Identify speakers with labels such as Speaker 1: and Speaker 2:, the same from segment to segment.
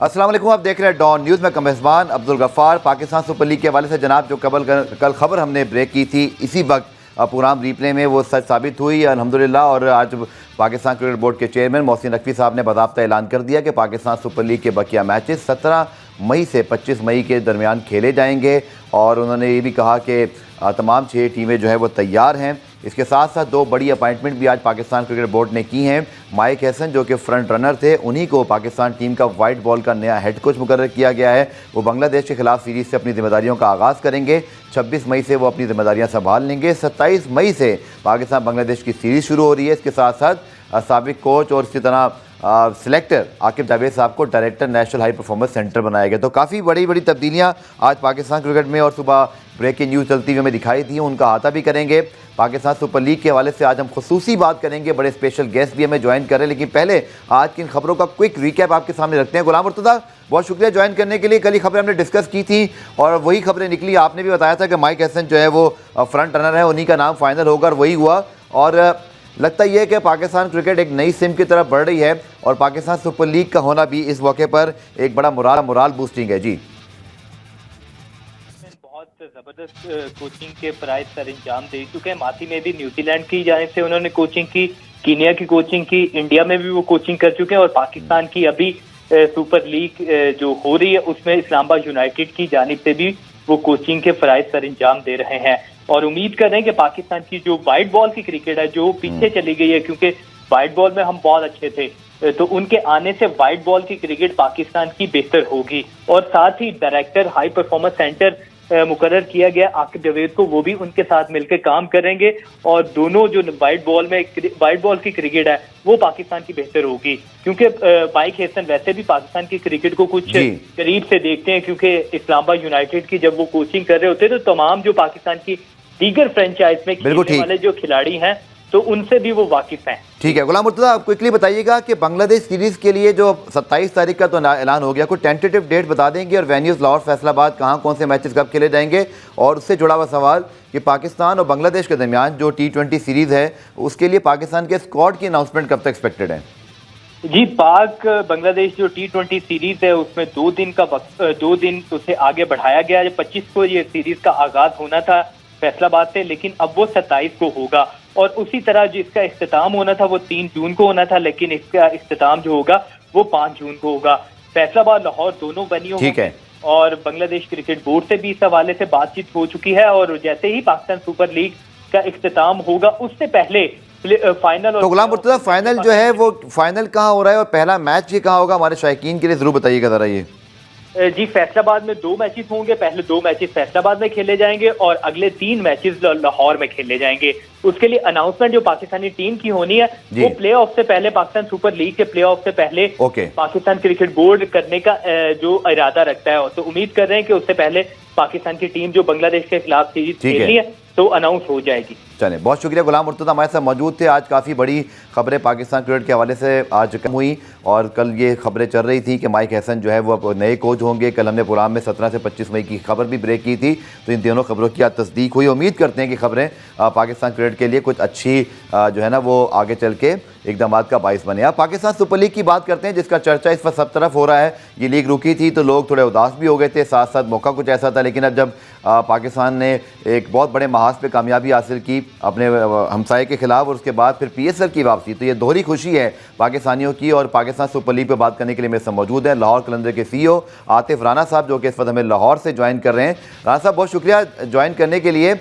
Speaker 1: अस्सलाम वालेकुम, आप देख रहे हैं डॉन न्यूज़ में कमेज़बान अब्दुल गफ़ार। पाकिस्तान सुपर लीग के हवाले से जनाब जो कल खबर हमने ब्रेक की थी, इसी वक्त प्रोग्राम रिप्ले में वो सच साबित हुई अल्हम्दुलिल्लाह। और आज पाकिस्तान क्रिकेट बोर्ड के चेयरमैन मोहसिन नकवी साहब ने बाज़ाब्ता ऐलान कर दिया कि पाकिस्तान सुपर लीग के बकिया मैचेस 17 मई से 25 मई के दरमियान खेले जाएंगे। और उन्होंने ये भी कहा कि तमाम 6 टीमें जो है वो तैयार हैं। इसके साथ साथ 2 बड़ी अपॉइंटमेंट भी आज पाकिस्तान क्रिकेट बोर्ड ने की हैं। माइक हैसन जो कि फ्रंट रनर थे, उन्हीं को पाकिस्तान टीम का वाइट बॉल का नया हेड कोच मुकर्रर किया गया है। वो बांग्लादेश के खिलाफ सीरीज़ से अपनी जिम्मेदारियों का आगाज़ करेंगे। 26 मई से वो अपनी जिम्मेदारियां संभाल लेंगे। 27 मई से पाकिस्तान बांग्लादेश की सीरीज़ शुरू हो रही है। इसके साथ साथ साबिक कोच और इसी तरह सिलेक्टर आकिब जावेद साहब को director national high performance centre बनाया गया। तो काफ़ी बड़ी बड़ी तब्दीलियां आज पाकिस्तान क्रिकेट में और सुबह ब्रेकिंग न्यूज़ चलती हुई हमें दिखाई दी, उनका अहाता भी करेंगे। पाकिस्तान सुपर लीग के हवाले से आज हम खुसूसी बात करेंगे, बड़े स्पेशल गेस्ट भी हमें ज्वाइन करें। लेकिन पहले आज की इन खबरों का क्विक रिकैप आपके सामने रखते हैं। गुलाम मुर्तज़ा, बहुत शुक्रिया ज्वाइन करने के लिए। कल ही खबरें हमने डिस्कस की थी और वही खबरें निकली। आपने भी बताया था कि माइक हैसन जो है वो फ्रंट रनर है, उन्हीं का नाम फाइनल होगा और वही हुआ। और लगता यह है कि पाकिस्तान क्रिकेट एक नई सिम की तरफ बढ़ रही है और पाकिस्तान सुपर लीग का होना भी इस मौके पर एक बड़ा मोराल बूस्टिंग है। जी,
Speaker 2: बहुत ज़बरदस्त कोचिंग के फ़राइज़ सर अंजाम दे चुके हैं। माथी में भी न्यूजीलैंड की जानिब से उन्होंने कोचिंग की, कीनिया की कोचिंग की, इंडिया में भी वो कोचिंग कर चुके हैं और पाकिस्तान की अभी सुपर लीग जो हो रही है उसमें इस्लामाबाद यूनाइटेड की जानिब से भी वो कोचिंग के फ़राइज़ सर अंजाम दे रहे हैं। और उम्मीद कर रहे हैं कि पाकिस्तान की जो वाइट बॉल की क्रिकेट है जो पीछे चली गई है, क्योंकि वाइट बॉल में हम बहुत अच्छे थे, तो उनके आने से वाइट बॉल की क्रिकेट पाकिस्तान की बेहतर होगी। और साथ ही डायरेक्टर हाई परफॉर्मेंस सेंटर मुकर्रर किया गया आकिब जावेद को, वो भी उनके साथ मिलकर काम करेंगे और दोनों जो वाइट बॉल की क्रिकेट है वो पाकिस्तान की बेहतर होगी। क्योंकि माइक हैसन वैसे भी पाकिस्तान की क्रिकेट को कुछ करीब से देखते हैं, क्योंकि इस्लामाबाद यूनाइटेड की जब वो कोचिंग कर रहे होते तो तमाम जो पाकिस्तान की दीगर फ्रेंचाइज में खेलने वाले जो खिलाड़ी हैं तो उनसे भी वो वाकिफ हैं।
Speaker 1: ठीक है गुलाम मुर्तज़ा, आप क्विकली बताइएगा कि बांग्लादेश सीरीज़ के लिए जो 27 तारीख का तो ऐलान हो गया, कोई टेंटेटिव डेट बता देंगे और वेन्यूज़ लाहौर फैसलाबाद कहाँ कौन से मैचेस कब खेले जाएंगे। और उससे जुड़ा हुआ सवाल कि पाकिस्तान और बांग्लादेश के दरमियान जो T20 सीरीज़ है उसके लिए पाकिस्तान के स्क्वाड की अनाउंसमेंट कब तक एक्सपेक्टेड है?
Speaker 2: जी, पाक बांग्लादेश जो T20 सीरीज है उसमें 2 दिन का वक्त 2 दिन उसे आगे बढ़ाया गया है। 25 को ये सीरीज का आगाज होना था फैसलाबाद से, लेकिन अब वो 27 को होगा। और उसी तरह जिसका इख्तिताम होना था वो 3 जून को होना था, लेकिन इसका इख्तिताम जो होगा वो 5 जून को होगा। फैसलाबाद लाहौर दोनों वेन्यू हैं और बांग्लादेश क्रिकेट बोर्ड से भी इस हवाले से बातचीत हो चुकी है। और जैसे ही पाकिस्तान सुपर लीग का इख्तिताम होगा उससे पहले फाइनल।
Speaker 1: तो गुलाम मुर्तज़ा, फाइनल जो है वो फाइनल कहाँ हो रहा है और पहला मैच ये कहाँ होगा, हमारे शायकीन के लिए जरूर बताइएगा जरा ये।
Speaker 2: जी, फैसलाबाद में 2 मैचेस होंगे। पहले 2 मैचेस फैसलाबाद में खेले जाएंगे और अगले 3 मैचेस लाहौर में खेले जाएंगे। उसके लिए अनाउंसमेंट जो पाकिस्तानी टीम की होनी है वो प्लेऑफ से पहले, पाकिस्तान सुपर लीग के प्लेऑफ से पहले पाकिस्तान क्रिकेट बोर्ड करने का जो इरादा रखता है। तो उम्मीद कर रहे हैं कि उससे पहले पाकिस्तान की टीम जो बांग्लादेश के खिलाफ सीरीज खेलनी है तो अनाउंस हो जाएगी।
Speaker 1: चलें, बहुत शुक्रिया। गुलाम मुर्तज़ा हमारे साथ मौजूद थे। आज काफ़ी बड़ी खबरें पाकिस्तान क्रिकेट के हवाले से आज कम हुई और कल ये खबरें चल रही थी कि माइक हैसन जो है वो अब नए कोच होंगे। कल हमने प्रोग्राम में 17 से 25 मई की खबर भी ब्रेक की थी, तो इन दोनों खबरों की आज तस्दीक हुई। उम्मीद करते हैं कि खबरें पाकिस्तान क्रिकेट के लिए कुछ अच्छी जो है ना वो आगे चल के इकदाम का बाइस बने। अब पाकिस्तान सुपर लीग की बात करते हैं जिसका चर्चा इस वक्त सब तरफ हो रहा है। ये लीग रुकी थी तो लोग थोड़े उदास भी हो गए थे, साथ साथ मौका कुछ ऐसा था। लेकिन अब जब पाकिस्तान ने एक बहुत बड़े महाज पे कामयाबी हासिल की अपने हमसाये के खिलाफ और उसके बाद फिर PSL की वापसी, तो ये दोहरी खुशी है पाकिस्तानियों की। और पाकिस्तान सुपर लीग पे बात करने के लिए मेरे साथ मौजूद हैं लाहौर कलंदर के CEO आतिफ राना साहब, जो कि इस वक्त हमें लाहौर से ज्वाइन कर रहे हैं। राना साहब, बहुत शुक्रिया ज्वाइन करने के लिए।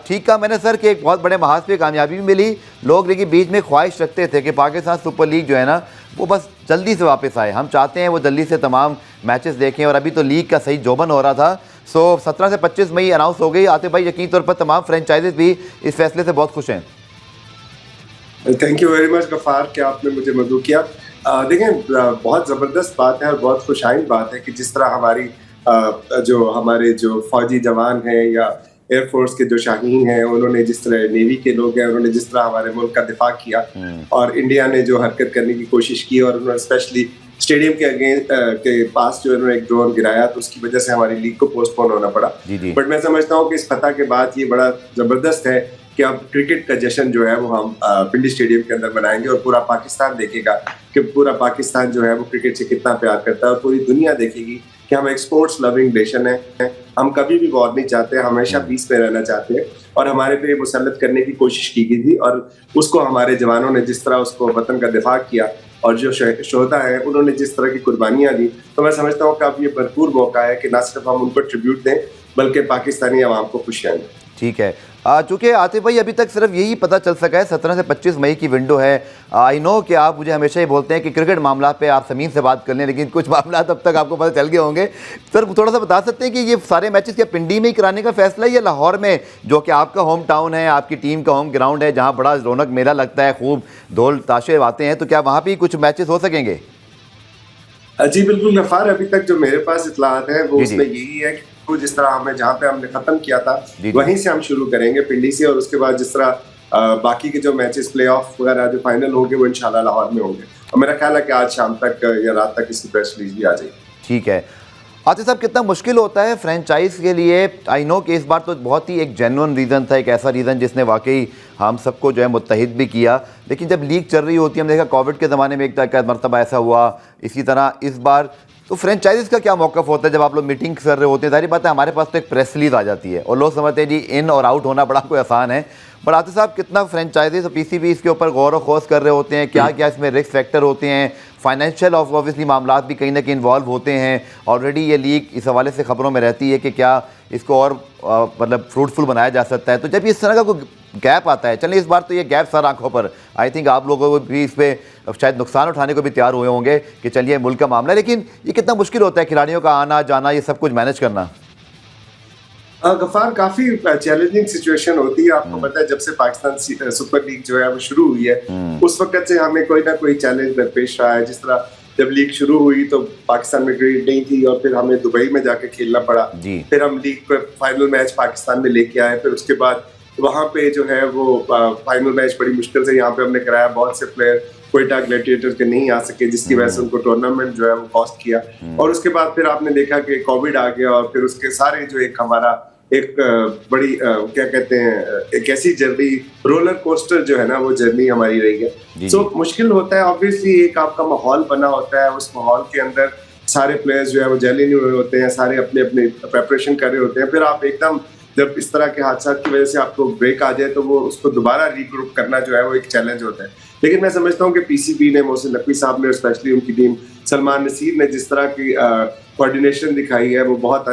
Speaker 1: ठीक कहा मैंने सर कि एक बहुत बड़े महाज पे कामयाबी भी मिली। लोग लेकिन बीच में ख्वाहिश रखते थे कि पाकिस्तान सुपर लीग जो है ना वो बस जल्दी से वापस आए। हम चाहते हैं वो जल्दी से तमाम मैचेस देखें और अभी तो लीग का सही जोबन हो रहा था। 17 से 25 मई अनाउंस हो गई। आतिफ भाई, यकीन तौर पर तमाम फ्रेंचाइजीज भी इस फैसले से बहुत खुश हैं।
Speaker 3: Thank you very much Ghaffar कि आपने मुझे मदऊ किया। देखें, बहुत ज़बरदस्त बात है और बहुत खुशाइन बात है कि जिस तरह हमारे जो फौजी जवान हैं या एयरफोर्स के जो शाहीन हैं, उन्होंने जिस तरह नेवी के लोग हैं, उन्होंने जिस तरह हमारे मुल्क का दिफा किया और इंडिया ने जो हरकत करने की कोशिश की और उन्होंने स्पेशली स्टेडियम के पास जो इन्होंने एक ड्रोन गिराया तो उसकी वजह से हमारी लीग को पोस्टपोन होना पड़ा। बट मैं समझता हूँ कि इस फतह के बाद ये बड़ा ज़बरदस्त है कि अब क्रिकेट का जश्न जो है वो हम पिंडी स्टेडियम के अंदर मनाएंगे और पूरा पाकिस्तान देखेगा कि पूरा पाकिस्तान जो है वो क्रिकेट से कितना प्यार करता है, और पूरी दुनिया देखेगी कि हम एक स्पोर्ट्स लविंग नेशन है। हम कभी भी वॉर नहीं चाहते, हमेशा पीस में रहना चाहते हैं, और हमारे पे मुसल्लत करने की कोशिश की गई थी, और उसको हमारे जवानों ने जिस तरह उसको वतन का दिफा किया और जो शोहदा है उन्होंने जिस तरह की कुर्बानियां दी, तो मैं समझता हूँ कि अब ये भरपूर मौका है कि ना सिर्फ हम उनको ट्रिब्यूट दें बल्कि पाकिस्तानी अवाम को खुशियाँ दें।
Speaker 1: ठीक है। चूँकि आतिफ भाई अभी तक सिर्फ यही पता चल सका है 17 से 25 मई की विंडो है। आई नो कि आप मुझे हमेशा ही बोलते हैं कि क्रिकेट मामला पे आप ज़मीन से बात कर लें, लेकिन कुछ मामला तब तक आपको पता चल गए होंगे। सर थोड़ा सा बता सकते हैं कि ये सारे मैचेस क्या पिंडी में ही कराने का फैसला है या लाहौर में, जो कि आपका होम टाउन है, आपकी टीम का होम ग्राउंड है, जहाँ बड़ा रौनक मेला लगता है, खूब ढोल ताशे आते हैं, तो क्या वहाँ भी कुछ मैचेस हो सकेंगे?
Speaker 3: जी बिल्कुल गफ्फार, अभी तक जो मेरे पास इत्तलात है वो उसमें यही है कि वो जिस तरह हमें जहाँ पे हमने खत्म किया था वहीं से हम शुरू करेंगे पिंडी से, और उसके बाद जिस तरह बाकी के जो मैचेस प्ले ऑफ वगैरह जो फाइनल होंगे वो इंशाल्लाह लाहौर में होंगे, और मेरा ख्याल है कि आज शाम तक या रात तक इसकी प्रेस रिलीज भी आ जाएगी।
Speaker 1: ठीक है। आतिफ साहब, कितना मुश्किल होता है फ्रेंचाइज के लिए? आई नो कि इस बार तो बहुत ही एक जेन्युइन रीज़न था, एक ऐसा रीज़न जिसने वाकई हम सबको जो है मुत्तहिद भी किया, लेकिन जब लीग चल रही होती है, हम देखा कोविड के ज़माने में एक मरतबा ऐसा हुआ, इसी तरह इस बार, तो फ्रेंचाइजीज़ का क्या मौक़िफ़ होता है जब आप लोग मीटिंग कर रहे होते हैं? सारी बात है, हमारे पास तो एक प्रेस रिलीज़ आ जाती है और लोग समझते हैं जी इन और आउट होना बड़ा कोई आसान है, पर आतिफ साहब कितना फ्रेंचाइजीज़ और पीसीबी इसके ऊपर गौर व खोज कर रहे होते हैं, क्या क्या इसमें रिस्क फैक्टर होते हैं, फाइनेंशियल ऑब्वियसली मामला भी कहीं ना कहीं इन्वॉल्व होते हैं। ऑलरेडी ये लीग इस हवाले से ख़बरों में रहती है कि क्या इसको और मतलब फ्रूटफुल बनाया जा सकता है। तो जब इस तरह का कोई गैप आता है, चलिए इस बार तो ये गैप सर आंखों पर, आई थिंक आप लोगों को भी इस पर शायद नुकसान उठाने को भी तैयार हुए होंगे कि चलिए मुल्क का मामला है, लेकिन ये कितना मुश्किल होता है खिलाड़ियों का आना जाना, ये सब कुछ मैनेज करना?
Speaker 3: गफ्फार, काफी चैलेंजिंग सिचुएशन होती है। आपको पता है जब से पाकिस्तान सुपर लीग जो है वो शुरू हुई है उस वक्त से हमें कोई ना कोई चैलेंज दरपेश रहा है। जिस तरह जब लीग शुरू हुई तो पाकिस्तान में ग्रिड नहीं थी और फिर हमें दुबई में जाके खेलना पड़ा, फिर हम लीग का फाइनल मैच पाकिस्तान में लेके आए, फिर उसके बाद वहां पे जो है वो फाइनल मैच बड़ी मुश्किल से यहाँ पे हमने कराया। बहुत से प्लेयर क्वेटा ग्लैडिएटर्स के नहीं आ सके, जिसकी वजह से उनको टूर्नामेंट जो है वो कॉस्ट किया, और उसके बाद फिर आपने देखा कि कोविड आ गया और फिर उसके सारे जो एक हमारा एक बड़ी क्या कहते हैं एक ऐसी जर्नी, रोलर कोस्टर जो है ना वो जर्नी हमारी रही है। सो मुश्किल होता है ऑब्वियसली, एक आपका माहौल बना होता है, उस माहौल के अंदर सारे प्लेयर्स जो है वो जेल नहीं हुए होते हैं, सारे अपने अपने प्रेपरेशन कर रहे होते हैं, फिर आप एकदम जब इस तरह के हादसा की वजह से आपको ब्रेक आ जाए तो वो उसको दोबारा रीग्रुप करना जो है वो एक चैलेंज होता है। लेकिन मैं समझता हूँ कि पीसीबी ने, मोहसिन नकवी साहब ने और स्पेशली उनकी टीम सलमान नसीर ने जिस तरह की कोऑर्डिनेशन दिखाई है वो बहुत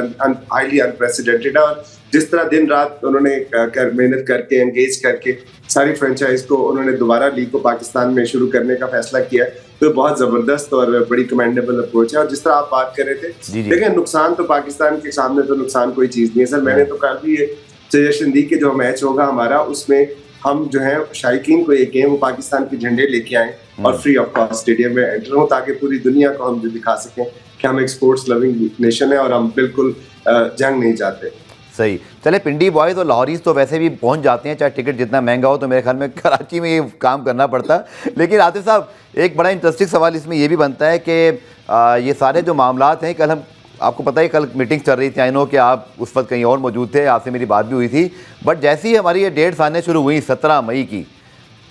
Speaker 3: हाईली अनप्रेसिडेंटेड है, और जिस तरह दिन रात उन्होंने मेहनत करके एंगेज करके सारी फ्रेंचाइज को उन्होंने दोबारा लीग को पाकिस्तान में शुरू करने का फैसला किया है, तो बहुत जबरदस्त और बड़ी कमेंडेबल अप्रोच है। और जिस तरह आप बात कर रहे थे, देखिए नुकसान तो पाकिस्तान के सामने तो नुकसान कोई चीज नहीं है सर। मैंने तो कल भी ये सजेशन दी कि जो मैच होगा हमारा उसमें हम जो है शायकीन को एक वो पाकिस्तान के झंडे लेके आए और फ्री ऑफ कॉस्ट स्टेडियम में एंटर हो, ताकि पूरी दुनिया को हम जो दिखा सकें कि हम एक स्पोर्ट्स लविंग नेशन है और हम बिल्कुल जंग नहीं चाहते।
Speaker 1: सही। चले, पिंडी बॉयज़ और लाहौरीज़ तो वैसे भी पहुंच जाते हैं, चाहे टिकट जितना महंगा हो, तो मेरे ख्याल में कराची में ये काम करना पड़ता। लेकिन आतिफ साहब, एक बड़ा इंटरेस्टिंग सवाल इसमें ये भी बनता है कि ये सारे जो मामलात हैं, कल हम आपको पता है कल मीटिंग चल रही थी, आई नो कि आप उस वक्त कहीं और मौजूद थे, आपसे मेरी बात भी हुई थी, बट जैसे ही हमारी ये डेट्स आने शुरू हुई 17 मई की,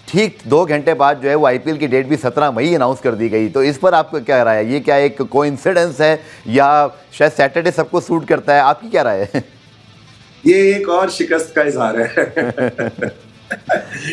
Speaker 1: ठीक 2 घंटे बाद जो है वो आईपीएल की डेट भी 17 मई अनाउंस कर दी गई। तो इस पर आपको क्या राय है? ये क्या एक कोइंसिडेंस है या शायद सैटरडे सबको सूट करता है? आपकी क्या राय है?
Speaker 3: ये एक और शिकस्त का इजहार है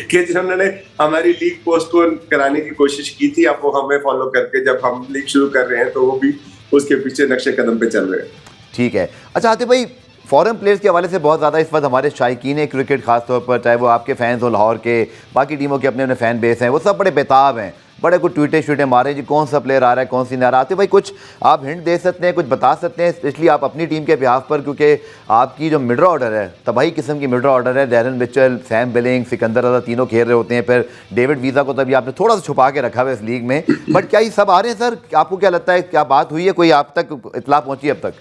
Speaker 3: कि जिन्होंने हमारी लीग पोस्टपोन कराने की कोशिश की थी, अब वो हमें फॉलो करके जब हम लीग शुरू कर रहे हैं तो वो भी उसके पीछे नक्शे कदम पे चल रहे हैं। ठीक है।
Speaker 1: अच्छा आतिफ भाई, फॉरेन प्लेयर्स के हवाले से बहुत ज़्यादा इस वक्त हमारे शायकीन क्रिकेट खासतौर पर, चाहे वो आपके फैंस हो लाहौर के, बाकी टीमों के अपने अपने फ़ैन बेस हैं, वो सब बड़े बेताब हैं, बड़े कुछ ट्वीटे मारे जी कौन सा प्लेयर आ रहा है, कौन सी नहीं आ रहा। आतिफ भाई, कुछ आप हिंट दे सकते हैं, कुछ बता सकते हैं, स्पेशली आप अपनी टीम के बिहाफ पर, क्योंकि आपकी जो मिडल ऑर्डर है तबाही किस्म की मिडल ऑर्डर है, Daryl Mitchell, Sam Billings, Sikandar Raza, तीनों खेल रहे होते हैं, फिर डेविड वीज़ा को तभी आपने थोड़ा सा छुपा के रखा हुआ है इस लीग में, बट क्या ये सब आ रहे हैं सर? आपको क्या लगता है, क्या बात हुई है, कोई आप तक इतला पहुँची अब तक?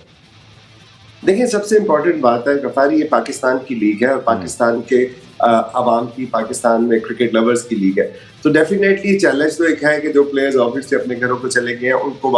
Speaker 3: देखिए, सबसे इम्पोर्टेंट बात है गफारी, ये पाकिस्तान की लीग है और पाकिस्तान के आवाम की, पाकिस्तान में क्रिकेट लवर्स की लीग है। तो डेफिनेटली चैलेंज तो एक है कि जो प्लेयर्स ऑब्वियसली अपने घरों को चले गए हैं उनको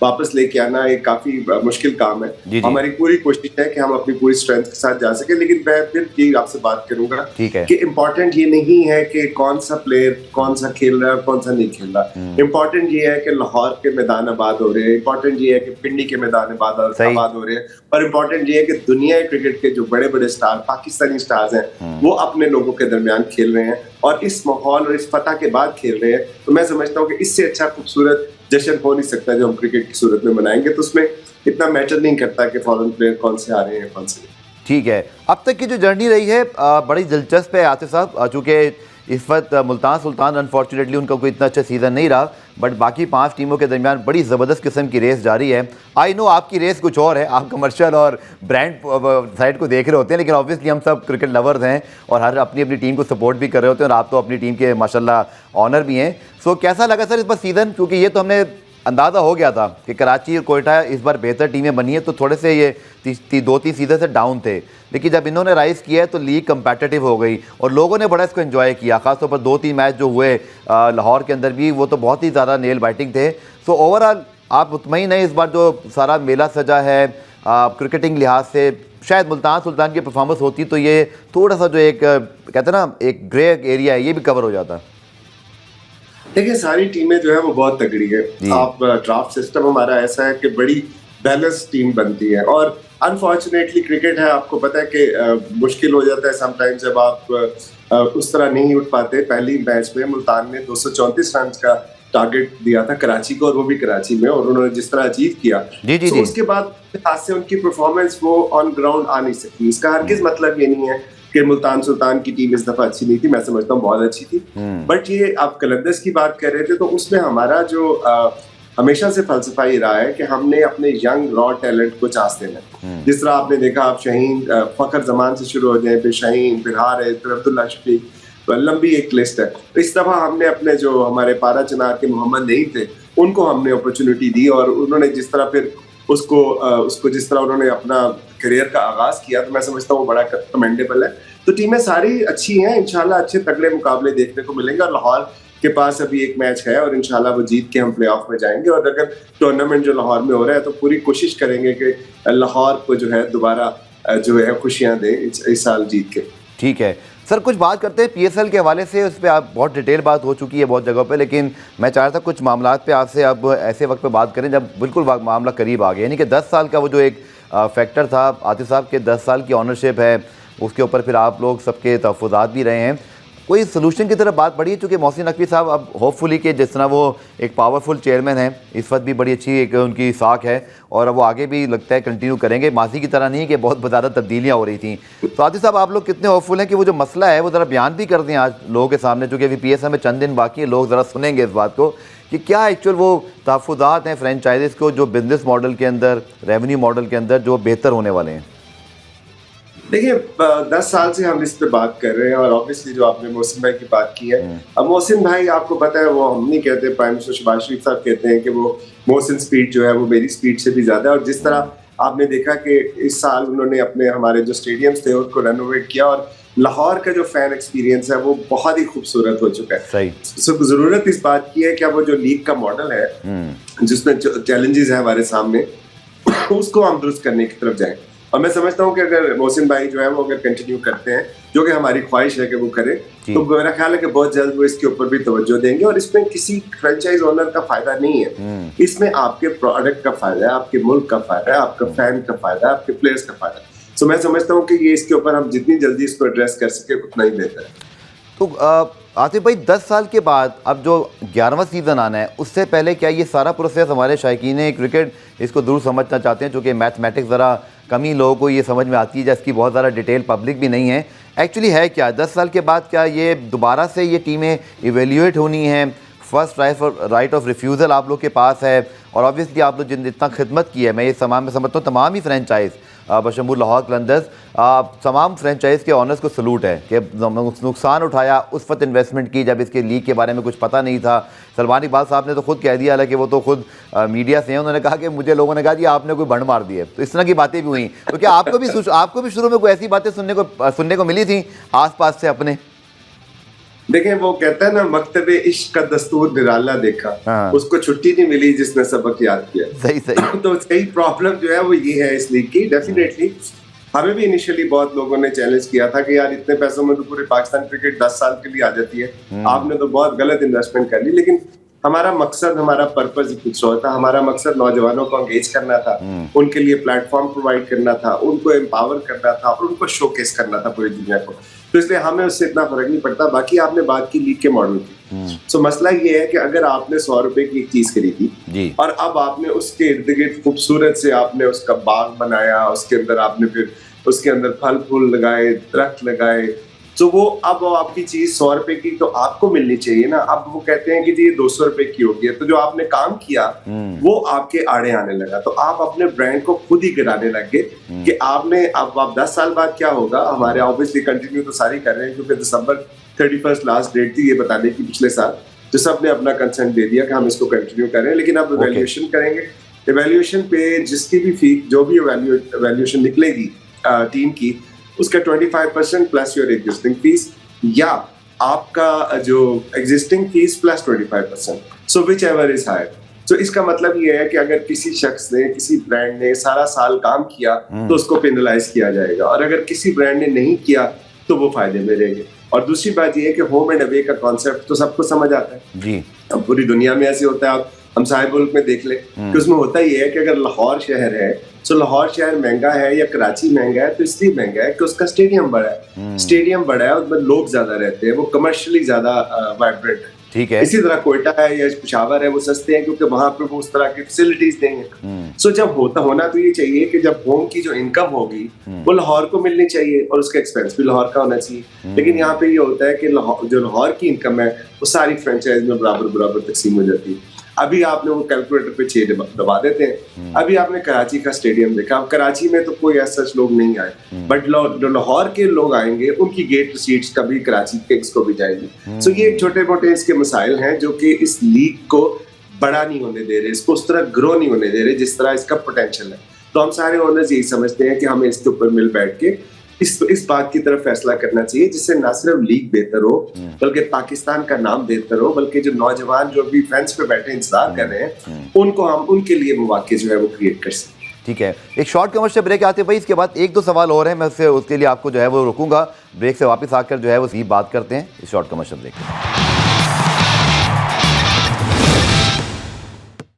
Speaker 3: वापस लेके आना एक काफी मुश्किल काम है।
Speaker 1: जी।
Speaker 3: हमारी पूरी कोशिश है कि हम अपनी पूरी स्ट्रेंथ के साथ जा सके, लेकिन मैं फिर ये आपसे बात करूंगा कि इम्पोर्टेंट ये नहीं है कि कौन सा प्लेयर कौन सा खेल रहा है और कौन सा नहीं खेल रहा। इम्पोर्टेंट ये है कि लाहौर के मैदान आबाद हो रहे हैं, इम्पोर्टेंट ये है कि पिंडी के मैदान आबाद हो रहे हैं, और इम्पोर्टेंट ये है कि दुनिया क्रिकेट के जो बड़े बड़े स्टार पाकिस्तानी स्टार्स हैं वो अपने लोगों के दरमियान खेल रहे हैं और इस माहौल और इस फतह के बाद खेल रहे हैं। तो मैं समझता हूँ कि इससे अच्छा खूबसूरत जश्न हो नहीं सकता जो हम क्रिकेट की सूरत में मनाएंगे। तो उसमें इतना मैटर नहीं करता कि फॉरेन प्लेयर कौन से आ रहे हैं कौन से नहीं।
Speaker 1: ठीक है, अब तक की जो जर्नी रही है बड़ी दिलचस्प है आतिफ साहब, चूँकि इस वक्त मुल्तान सुल्तान अनफॉर्चुनेटली उनका कोई इतना अच्छा सीज़न नहीं रहा, बट बाकी 5 टीमों के दरमियान बड़ी ज़बरदस्त किस्म की रेस जारी है। आई नो आपकी रेस कुछ और है, आप कमर्शियल और ब्रांड साइड को देख रहे होते हैं, लेकिन ऑब्वियसली हम सब क्रिकेट लवर्स हैं और हर अपनी अपनी टीम को सपोर्ट भी कर रहे होते हैं और आप तो अपनी टीम के माशाल्लाह ऑनर भी हैं। सो कैसा लगा सर इस बार सीज़न, क्योंकि ये तो हमने अंदाज़ा हो गया था कि कराची और कोयटा इस बार बेहतर टीमें बनी है, तो थोड़े से ये 2-3 सीज़न से डाउन थे, लेकिन जब इन्होंने राइज़ किया है तो लीग कम्पेटिटिव हो गई और लोगों ने बड़ा इसको एंजॉय किया। खासतौर पर 2-3 मैच जो हुए लाहौर के अंदर भी, वो तो बहुत ही ज़्यादा नेल बाइटिंग थे। सो ओवरऑल आप मुतमईन हैं इस बार जो सारा मेला सजा है क्रिकेटिंग लिहाज से? शायद मुल्तान सुल्तान की परफॉर्मेंस होती तो ये थोड़ा सा जो एक कहते हैं ना एक ग्रे एरिया है ये भी कवर हो जाता।
Speaker 3: देखिए सारी टीमें जो है वो बहुत तगड़ी है। आप ड्राफ्ट सिस्टम हमारा ऐसा है कि बड़ी बैलेंस टीम बनती है और अनफॉर्चुनेटली क्रिकेट है, आपको पता है कि मुश्किल हो जाता है समटाइम्स जब आप उस तरह नहीं उठ पाते। पहली मैच में मुल्तान ने 234 रन का टारगेट दिया था कराची को और वो भी कराची में, और उन्होंने जिस तरह अचीव किया तो उसके बाद खास से उनकी परफॉर्मेंस वो ऑन ग्राउंड आ नहीं सकी। इसका हरगिज मतलब ये नहीं है कि मुल्तान सुल्तान की टीम इस दफा अच्छी नहीं थी, मैं समझता हूँ बहुत अच्छी थी। बट ये आप कलंदर्स की बात कर रहे थे तो उसमें हमारा जो हमेशा से फलसफा ये रहा है कि हमने अपने यंग रॉ टैलेंट को चांस देना। जिस तरह आपने देखा, आप शाहीन फखर जमान से शुरू हो जाए, फिर शाहीन, फिर हारिस, फिर अब्दुल्ला शफीक, लंबी एक लिस्ट है। तो इस दफा हमने अपने जो हमारे पारा चनार के मोहम्मद नहीं थे उनको हमने अपॉर्चुनिटी दी और उन्होंने जिस तरह फिर उसको जिस तरह उन्होंने अपना करियर का आगाज किया, तो मैं समझता हूँ वो बड़ा कमेंडेबल है। तो टीमें सारी अच्छी हैं, इंशाल्लाह अच्छे तगड़े मुकाबले देखने को मिलेंगे और लाहौर के पास अभी एक मैच है और इंशाल्लाह वो जीत के हम प्लेऑफ में जाएंगे। और अगर टूर्नामेंट जो लाहौर में हो रहा है तो पूरी कोशिश करेंगे कि लाहौर को जो है दोबारा जो है खुशियां दें इस साल जीत के।
Speaker 1: ठीक है सर, कुछ बात करते हैं PSL के हवाले से। उस पर आप बहुत डिटेल बात हो चुकी है बहुत जगहों पे, लेकिन मैं चाह रहा था कुछ मामला पे आपसे अब ऐसे वक्त पे बात करें जब बिल्कुल मामला करीब आ गया, यानी कि 10 साल का वो जो एक फैक्टर था आतिफ साहब के 10 साल की ऑनरशिप है, उसके ऊपर फिर आप लोग सबके तहफ़्फ़ुज़ात भी रहे हैं। कोई सोल्यूशन की तरफ बात बढ़ी है, चूँकि मोहसिन नकवी साहब अब होपफुली कि जिस तरह वो एक पावरफुल चेयरमैन है, इस वक्त भी बड़ी अच्छी एक उनकी साख है और वो आगे भी लगता है कंटिन्यू करेंगे। माजी की तरह नहीं कि बहुत ज़्यादा तब्दीलियाँ हो रही थी। तो आतिफ साहब आप लोग कितने होपफुल हैं कि वो जो मसला है वो ज़रा बयान भी कर दें आज लोगों के सामने, चूँकि अभी PSL में चंद दिन बाकी है, लोग ज़रा सुनेंगे इस बात को कि क्या एक्चुअल वो तहफ़्फ़ुज़ात हैं फ्रेंचाइजीज़ को जो बिजनेस मॉडल के अंदर, रेवेन्यू मॉडल के अंदर जो बेहतर होने वाले हैं।
Speaker 3: देखिए 10 साल से हम इस पे बात कर रहे हैं और ऑब्वियसली जो आपने मोहसिन भाई की बात की है, अब मोहसिन भाई आपको पता है वो हम नहीं कहते, प्राइम मिनिस्टर शहबाज शरीफ साहब कहते हैं कि वो मोहसिन स्पीड जो है वो मेरी स्पीड से भी ज्यादा है। और जिस तरह आपने देखा कि इस साल उन्होंने अपने हमारे जो स्टेडियम्स थे उनको रेनोवेट किया और लाहौर का जो फैन एक्सपीरियंस है वो बहुत ही खूबसूरत हो चुका है।
Speaker 1: सही।
Speaker 3: जरूरत इस बात की है कि अब वो जो लीग का मॉडल है जिसमें चैलेंजेस है हमारे सामने उसको हम दुरुस्त करने की तरफ जाएं। और मैं समझता हूँ कि अगर मोहसिन भाई जो है वो अगर कंटिन्यू करते हैं, जो कि हमारी ख्वाहिश है कि वो करें, तो मेरा ख्याल है कि बहुत जल्द वो इसके ऊपर भी तवज्जो देंगे। और इसमें किसी फ्रेंचाइज ओनर का फायदा नहीं है, इसमें आपके प्रोडक्ट का फायदा है, आपके मुल्क का फायदा है, आपका फैन का फायदा है, आपके प्लेयर्स का फायदा है। तो मैं समझता हूँ कि ये इसके ऊपर हम जितनी जल्दी इसको एड्रेस कर सके उतना ही बेहतर है।
Speaker 1: तो आतिफ भाई 10 साल के बाद अब जो 11वां सीज़न आना है, उससे पहले क्या ये सारा प्रोसेस हमारे शायकीन क्रिकेट इसको दूर समझना चाहते हैं, चूँकि मैथमेटिक्स ज़रा कम ही लोगों को ये समझ में आती है, जिसकी बहुत ज़्यादा डिटेल पब्लिक भी नहीं है। एक्चुअली है क्या 10 साल के बाद, क्या ये दोबारा से ये टीमें इवेल्यूएट होनी हैं? फर्स्ट राइट ऑफ रिफ्यूज़ल आप लोग के पास है और ऑब्वियसली आप लोग जितना खिदमत की है, मैं ये मैं समझता हूँ तमाम ही फ्रेंचाइज बशमूल लाहौर कलंदर्स। तमाम फ्रेंचाइज के ऑनर्स को सलूट है कि नुकसान उठाया उस वक्त इन्वेस्टमेंट की जब इसके लीग के बारे में कुछ पता नहीं था। सलमान इकबाल साहब ने तो खुद कह दिया, हालांकि वो तो खुद मीडिया से हैं, उन्होंने कहा कि मुझे लोगों ने कहा जी आपने कोई बंड मार दी है, तो इस तरह की बातें भी हुई। तो क्या आपको भी शुरू में कोई ऐसी बातें सुनने को मिली थी आसपास से अपने?
Speaker 3: देखें, वो कहता है ना, मकतबे इश्क का दस्तूर निराला देखा, उसको छुट्टी नहीं मिली जिसने सबक याद किया।
Speaker 1: सही
Speaker 3: तो सही प्रॉब्लम जो है वो ये है इस लीग की। डेफिनेटली हमें भी इनिशियली बहुत लोगों ने चैलेंज किया था कि यार इतने पैसों में तो पूरे पाकिस्तान क्रिकेट 10 साल के लिए आ जाती है, आपने तो बहुत गलत इन्वेस्टमेंट कर ली। लेकिन हमारा मकसद, हमारा पर्पस ही कुछ और था। हमारा मकसद नौजवानों को एंगेज करना था, उनके लिए प्लेटफॉर्म प्रोवाइड करना था, उनको एम्पावर करना था और उनको शोकेस करना था पूरी दुनिया को। तो इसलिए हमें उससे इतना फर्क नहीं पड़ता। बाकी आपने बात की लीग के मॉडल की, सो मसला ये है कि अगर आपने 100 रुपए की एक चीज खरीदी और अब आपने उसके इर्द गिर्द खूबसूरत से आपने उसका बाग बनाया, उसके अंदर आपने फिर उसके अंदर फल फूल लगाए, दरख्त लगाए, तो वो अब आपकी चीज 100 रुपए की तो आपको मिलनी चाहिए ना। अब वो कहते हैं कि जी ये 200 रुपए की होगी, तो जो आपने काम किया वो आपके आड़े आने लगा। तो आप अपने ब्रांड को खुद ही गिराने लग गए कि आपने अब आप 10 साल बाद क्या होगा। हमारे ऑब्वियसली कंटिन्यू तो सारी कर रहे हैं क्योंकि दिसंबर 31 लास्ट डेट थी ये बताने की पिछले साल, तो सबने अपना कंसेंट दे दिया कि हम इसको कंटिन्यू करें। लेकिन अब इवैल्यूएशन करेंगे, इवैल्यूएशन पे जिसकी भी फी, जो भी इवैल्यूएशन निकलेगी टीम की, उसका 25% प्लस योर एग्जिस्टिंग फीस या आपका जो existing fees plus 25%, so whichever is higher. तो इसका मतलब ये है कि अगर किसी शख्स ने, किसी ब्रांड ने सारा साल काम किया तो उसको पेनलाइज किया जाएगा, और अगर किसी ब्रांड ने नहीं किया तो वो फायदे में रहेंगे। और दूसरी बात ये है कि होम एंड अवे का कॉन्सेप्ट तो सबको समझ आता है जी। अब पूरी दुनिया में ऐसे होता है, आप हम साहिब मुल्क में देख ले कि उसमें होता ये है कि अगर लाहौर शहर है तो लाहौर शहर महंगा है या कराची महंगा है तो इसलिए महंगा है कि उसका स्टेडियम बड़ा है, स्टेडियम बड़ा है, उसमें लोग ज्यादा रहते हैं, वो कमर्शियली ज्यादा वाइब्रेंट है। ठीक है। इसी तरह कोयटा है या पिशावर है, वो सस्ते हैं क्योंकि वहां पे वो उस तरह की फैसिलिटीज देंगे। सो जब होना तो ये चाहिए कि जब होम की जो इनकम होगी वो लाहौर को मिलनी चाहिए और उसका एक्सपेंस भी लाहौर का होना चाहिए। लेकिन यहाँ पे ये होता है कि जो लाहौर की इनकम है वो सारी फ्रेंचाइज में बराबर तकसीम हो जाती है। अभी आपने वो कैलकुलेटर पे 6 दबा देते हैं। अभी आपने कराची का स्टेडियम देखा, अब कराची में तो कोई ऐसा लोग नहीं आए, बट जो लाहौर के लोग आएंगे उनकी गेट रिसीट्स कभी कराची किंग्स को भी जाएंगी। सो ये छोटे मोटे इसके मसाइल हैं जो कि इस लीग को बड़ा नहीं होने दे रहे, इसको उस तरह ग्रो नहीं होने दे रहे जिस तरह इसका पोटेंशियल है। तो हम सारे ओनर्स यही समझते हैं कि हमें इसके ऊपर मिल बैठ के इस बात की तरफ फैसला करना चाहिए जिससे ना सिर्फ लीग बेहतर हो बल्कि पाकिस्तान का नाम बेहतर हो, बल्कि जो नौजवान जो भी फैंस पे बैठे इंतजार कर रहे हैं उनको हम उनके लिए मौके जो है वो क्रिएट कर सकें।
Speaker 1: ठीक है, एक शॉर्ट कमर्शियल ब्रेक आते भाई, इसके बाद 1-2 सवाल और हैं, मैं उसके लिए आपको जो है वो रोकूंगा। ब्रेक से वापस आकर जो है वो सीधी बात करते हैं इस शॉर्ट कमर्शियल ब्रेक।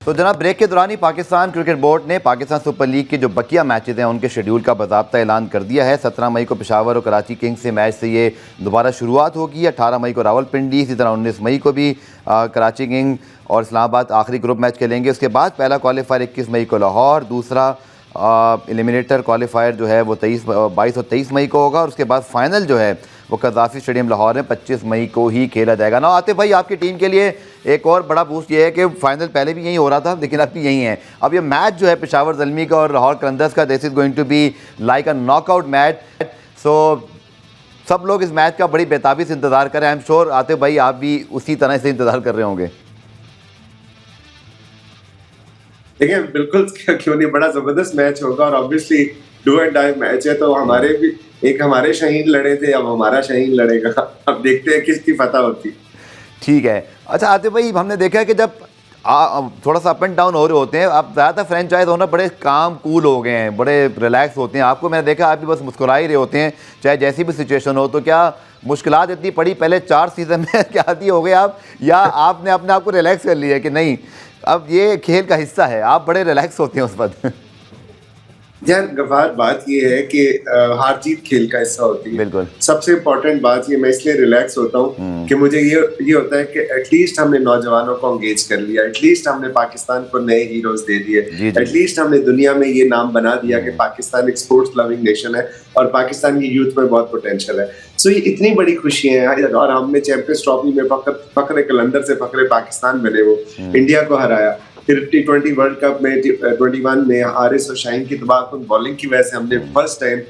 Speaker 1: तो जनाब, ब्रेक के दौरान ही पाकिस्तान क्रिकेट बोर्ड ने पाकिस्तान सुपर लीग के जो बकिया मैचेस हैं उनके शेड्यूल का बाकायदा ऐलान कर दिया है। 17 मई को पेशावर और कराची किंग्स से मैच से ये दोबारा शुरुआत होगी। 18 मई को रावलपिंडी, इसी तरह 19 मई को भी कराची किंग और इस्लामाबाद आखिरी ग्रुप मैच खेलेंगे। उसके बाद पहला क्वालिफायर 21 मई को लाहौर, दूसरा एलिमिनेटर क्वालिफायर जो है वो 22 और 23 मई को होगा, और उसके बाद फाइनल जो है वो कज़ाफ़ी स्टेडियम लाहौर में 25 मई को ही खेला जाएगा। ना आतिफ भाई, आपकी टीम के लिए एक और बड़ा बूस्ट ये है कि फाइनल पहले भी यहीं हो रहा था लेकिन अब भी यहीं है। अब ये मैच जो है पेशावर ज़ल्मी का और लाहौर कलंदर्स का, this is going to be like a knockout match. So सब लोग इस मैच का बड़ी बेताबी से इंतज़ार करें। आई एम श्योर आतिफ भाई आप भी उसी तरह से इंतज़ार कर रहे होंगे।
Speaker 3: देखिए, बिल्कुल क्यों नहीं, बड़ा जबरदस्त मैच होगा और obviously do and die match है। तो हमारे भी हमारे शहीद लड़े थे, अब हमारा शहीद लड़ेगा, अब देखते हैं किसकी फतह होती। ठीक
Speaker 1: है। अच्छा आतिफ भाई, हमने देखा है कि जब थोड़ा सा अप एंड डाउन हो रहे होते हैं, अब ज़्यादातर फ्रेंचाइज ओनर बड़े काम कूल हो गए हैं, बड़े रिलैक्स होते हैं। आपको मैंने देखा आप भी बस मुस्कुरा ही रहे होते हैं चाहे जैसी भी सिचुएशन हो। तो क्या मुश्किलात इतनी पड़ी पहले 4 सीज़न में क्या आती हो गए आप, या आपने अपने आप को रिलैक्स कर लिया कि नहीं अब ये खेल का हिस्सा है, आप बड़े रिलैक्स होते हैं उस वक्त?
Speaker 3: यार गफार, बात ये है कि हार जीत खेल का हिस्सा होती है।
Speaker 1: बिल्कुल।
Speaker 3: सबसे इम्पोर्टेंट बात ये, मैं इसलिए रिलैक्स होता हूँ कि मुझे ये होता है कि एटलीस्ट हमने नौजवानों को एंगेज कर लिया, एटलीस्ट हमने पाकिस्तान को नए हीरोज दे दिए, एटलीस्ट हमने दुनिया में ये नाम बना दिया कि पाकिस्तान एक स्पोर्ट्स लविंग नेशन है और पाकिस्तान की यूथ में बहुत पोटेंशियल है। सो ये इतनी बड़ी खुशियां हैं, और हमने चैंपियंस ट्रॉफी में फखरे कलंदर से फखरे पाकिस्तान बने, वो इंडिया को हराया। फिर T20 वर्ल्ड कप में 21 में हारिस और शाहीन की तबाहकुन बॉलिंग की वजह से हमने फर्स्ट टाइम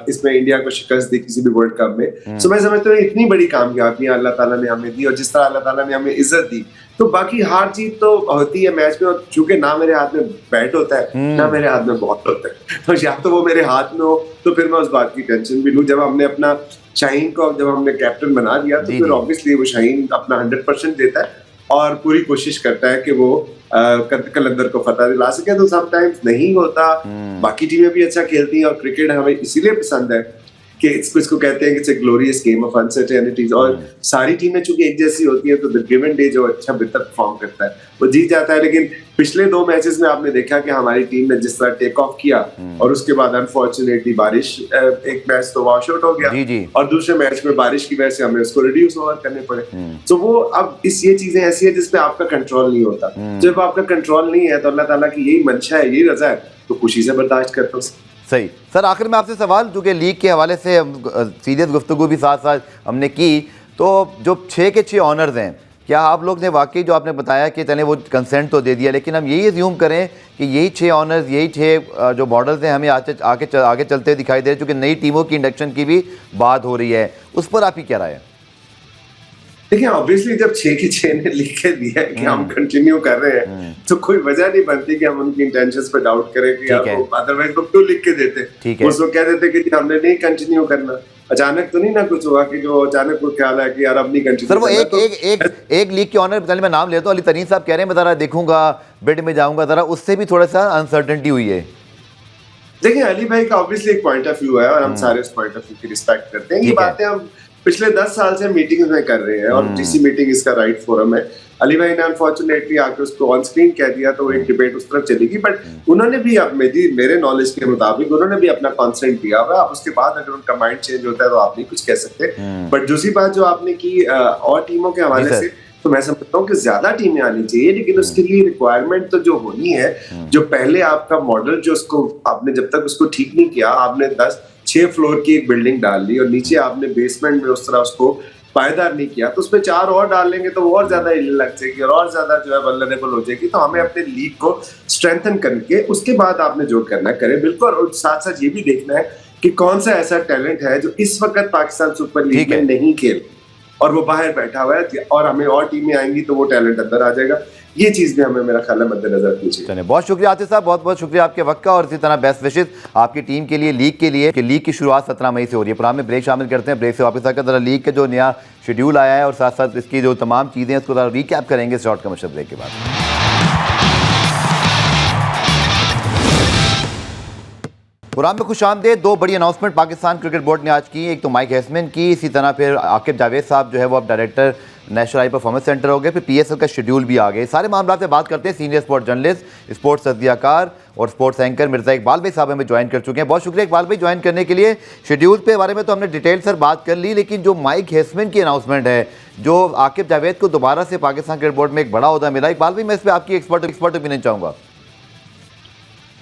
Speaker 3: इसमें इंडिया को शिकस्त दी किसी भी वर्ल्ड कप में। सो मैं समझता हूँ इतनी बड़ी कामयाबियां अल्लाह ताला ने हमें दी, और जिस तरह अल्लाह ताला ने हमें इज्जत दी, तो बाकी हार जीत तो होती है मैच में, और चूंकि ना मेरे हाथ में बैट होता है ना मेरे हाथ में बॉल होता है, तो या तो वो मेरे हाथ में हो तो फिर मैं उस बात की टेंशन भी लूं। जब हमने अपना शाहीन को जब हमने कैप्टन बना दिया तो फिर ऑब्वियसली वो शाहीन अपना 100% देता है और पूरी कोशिश करता है कि वो कलंदर को फतह दिला सके। तो समटाइम्स नहीं होता, बाकी टीमें भी अच्छा खेलती हैं, और क्रिकेट हमें इसीलिए पसंद है कि इसको कहते हैं कि it's a glorious game of uncertainties, और सारी टीमें चूंकि एक जैसी होती है तो द गिवन डे जो अच्छा बेहतर परफॉर्म करता है वो जीत जाता है। लेकिन पिछले 2 मैचेस में आपने देखा कि हमारी टीम ने जिस तरह टेक ऑफ किया और उसके बाद अनफॉर्चुनेटली बारिश, एक मैच तो वॉश आउट हो गया और दूसरे मैच में बारिश की वजह से हमें उसको रिड्यूस ओवर करने पड़े। तो वो अब ये चीजें ऐसी है जिसपे आपका कंट्रोल नहीं होता। जब आपका कंट्रोल नहीं है तो अल्लाह ताला की यही मंशा है, यही रजा है, तो खुशी से बर्दाश्त करता हूँ।
Speaker 1: सही सर, आखिर में आपसे सवाल, चूँकि लीग के हवाले से सीरियस गुफ्तगू भी साथ साथ हमने की, तो जो 6 के 6 ऑनर्स हैं, क्या आप लोग ने वाकई जो आपने बताया कि चले वो कंसेंट तो दे दिया, लेकिन हम यही अज्यूम करें कि यही 6 ऑनर्स, यही 6 जो मॉडल्स हैं हमें आगे चलते हुए दिखाई दे रहे, चूँकि नई टीमों की इंडक्शन की भी बात हो रही है, उस पर आपकी क्या राय है?
Speaker 3: देखिए ऑब्वियसली जब 6 के 6 ने लिख के दिया है कि हम कंटिन्यू कर रहे हैं तो कोई वजह नहीं बनती कि हम उनकी इंटेंशंस पे डाउट करें कि यार वो अदरवाइज वो क्यों लिख के देते। वो कह देते कि हमने नहीं कंटिन्यू करना, अचानक तो नहीं ना कुछ हुआ कि जो अचानक को ख्याल है कि यार अब नहीं कंटिन्यू।
Speaker 1: सर वो एक लीग के ऑनर, पहले मैं नाम लेता हूँ, अली तरीन साहब कह रहे हैं मैं जरा देखूंगा, बिड में जाऊंगा, जरा उससे भी थोड़ा सा अनसर्टेनिटी हुई है।
Speaker 3: देखिए अली भाई का ऑब्वियसली एक पॉइंट ऑफ व्यू है और हम सारे उस पॉइंट ऑफ व्यू की रिस्पेक्ट करते हैं। ये बातें हम पिछले 10 साल से मीटिंग्स में कर रहे हैं और जीसी मीटिंग इसका राइट फोरम है। अली भाई ने अनफॉर्चुनेटली आके उसको ऑन स्क्रीन कह दिया तो एक डिबेट उस तरफ चलेगी, बट उन्होंने भी मेरे नॉलेज के मुताबिक उन्होंने भी अपना कॉन्सेंट दिया हुआ। अब उसके बाद अगर उनका माइंड चेंज होता है तो आप नहीं कुछ कह सकते। बट दूसरी बात जो आपने की और टीमों के हवाले से, तो मैं समझता हूँ कि ज्यादा टीमें आनी चाहिए, लेकिन उसके लिए रिक्वायरमेंट तो जो होनी है, जो पहले आपका मॉडल जो उसको आपने जब तक उसको ठीक नहीं किया, आपने 6 फ्लोर की एक बिल्डिंग डाल ली और नीचे आपने बेसमेंट में उस तरह उसको पायदार नहीं किया, तो उसमें 4 और डाल लेंगे तो वो और ज्यादा हिलने लग जाएगी और ज्यादा जो है वल्नरेबल हो जाएगी। तो हमें अपने लीग को स्ट्रेंथन करके उसके बाद आपने जो करना है करें बिल्कुल, और साथ साथ ये भी देखना है कि कौन सा ऐसा टैलेंट है जो इस वक्त पाकिस्तान सुपर लीग में नहीं खेल और वो बाहर बैठा हुआ है, और हमें और टीमें आएंगी तो वो टैलेंट अंदर आ जाएगा। ये चीज़ भी हमें मेरा ख्याल है मद्देनजर रखनी चाहिए।
Speaker 1: बहुत शुक्रिया आतिफ साहब, बहुत बहुत शुक्रिया आपके वक्त का, और इसी तरह बेस्ट विशेस आपकी टीम के लिए, लीग के लिए, कि लीग की शुरुआत 17 मई से हो रही है। प्रोग्राम में ब्रेक शामिल करते हैं, ब्रेक से वापस आकर जरा लीग का जो नया शेड्यूल आया है और साथ साथ इसकी जो तमाम चीज़ें हैं उसको जरा रिकैप करेंगे शॉर्ट कमर्शियल ब्रेक के बाद। प्रोग्राम में खुशामदीद। 2 बड़ी अनाउंसमेंट पाकिस्तान क्रिकेट बोर्ड ने आज की, एक तो माइक हेसमैन की, इसी तरह फिर आकिब जावेद साहब जो है वो अब director national high performance centre हो गए, फिर पीएसएल का शेड्यूल भी आ गए। सारे मामला से बात करते हैं। सीनियर स्पोर्ट्स जर्नलिस्ट, स्पोर्ट्स तजज़ियाकार और स्पोर्ट्स एंकर मिर्ज़ा इकबाल भाई साहब हमें ज्वाइन कर चुके हैं। बहुत शुक्रिया इकबाल भाई ज्वाइन करने के लिए। शेड्यूल के बारे में तो हमने डिटेल सर बात कर ली, लेकिन जो माइक हेसमैन की अनाउंसमेंट है, जो आकिब जावेद को दोबारा से पाकिस्तान क्रिकेट बोर्ड में एक बड़ा ओहदा मिला, इकबाल भाई मैं इस पर आपकी एक्सपर्ट ओपिनियन चाहूँगा।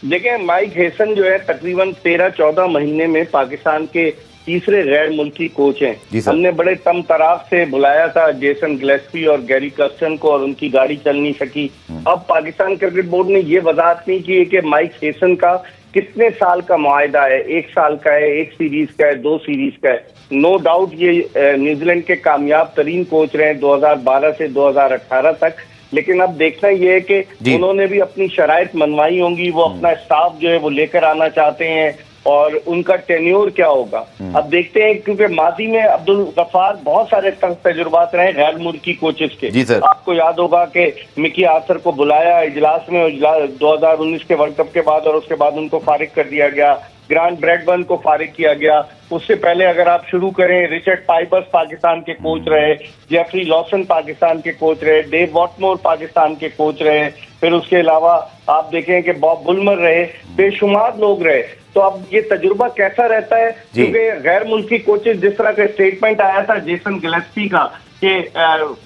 Speaker 4: देखिए माइक हेसन जो है तकरीबन 13-14 महीने में पाकिस्तान के तीसरे गैर मुल्की कोच हैं। हमने बड़े तम तराफ से बुलाया था जेसन गिलेस्पी और गैरी क्लस्टन को और उनकी गाड़ी चल नहीं सकी। अब पाकिस्तान क्रिकेट बोर्ड ने ये वजाहत नहीं की है कि माइक हेसन का कितने साल का मुआहदा है, 1 साल का है, 1 सीरीज का है, 2 सीरीज का है। नो डाउट ये न्यूजीलैंड के कामयाब तरीन कोच रहे 2012 से 2018 तक, लेकिन अब देखना ये है कि उन्होंने भी अपनी शराइत मनवाई होंगी, वो अपना स्टाफ जो है वो लेकर आना चाहते हैं और उनका टेन्योर क्या होगा अब देखते हैं, क्योंकि माजी में अब्दुल गफार बहुत सारे तजुर्बात रहे गैर मुल्की कोचेस के। आपको याद होगा कि मिकी आर्थर को बुलाया इजलास में 2019 के वर्ल्ड कप के बाद और उसके बाद उनको फारिग कर दिया गया। ग्रांट ब्रैडबर्न को फारिग किया गया। उससे पहले अगर आप शुरू करें, रिचर्ड पाइपर्स पाकिस्तान के कोच रहे, जेफरी लॉसन पाकिस्तान के कोच रहे, डेव वॉटमोर पाकिस्तान के कोच रहे, फिर उसके अलावा आप देखें कि बॉब बुलमर रहे, बेशुमार लोग रहे। तो अब ये तजुर्बा कैसा रहता है, क्योंकि गैर मुल्की कोचेस, जिस तरह का स्टेटमेंट आया था जेसन गिलेस्पी का कि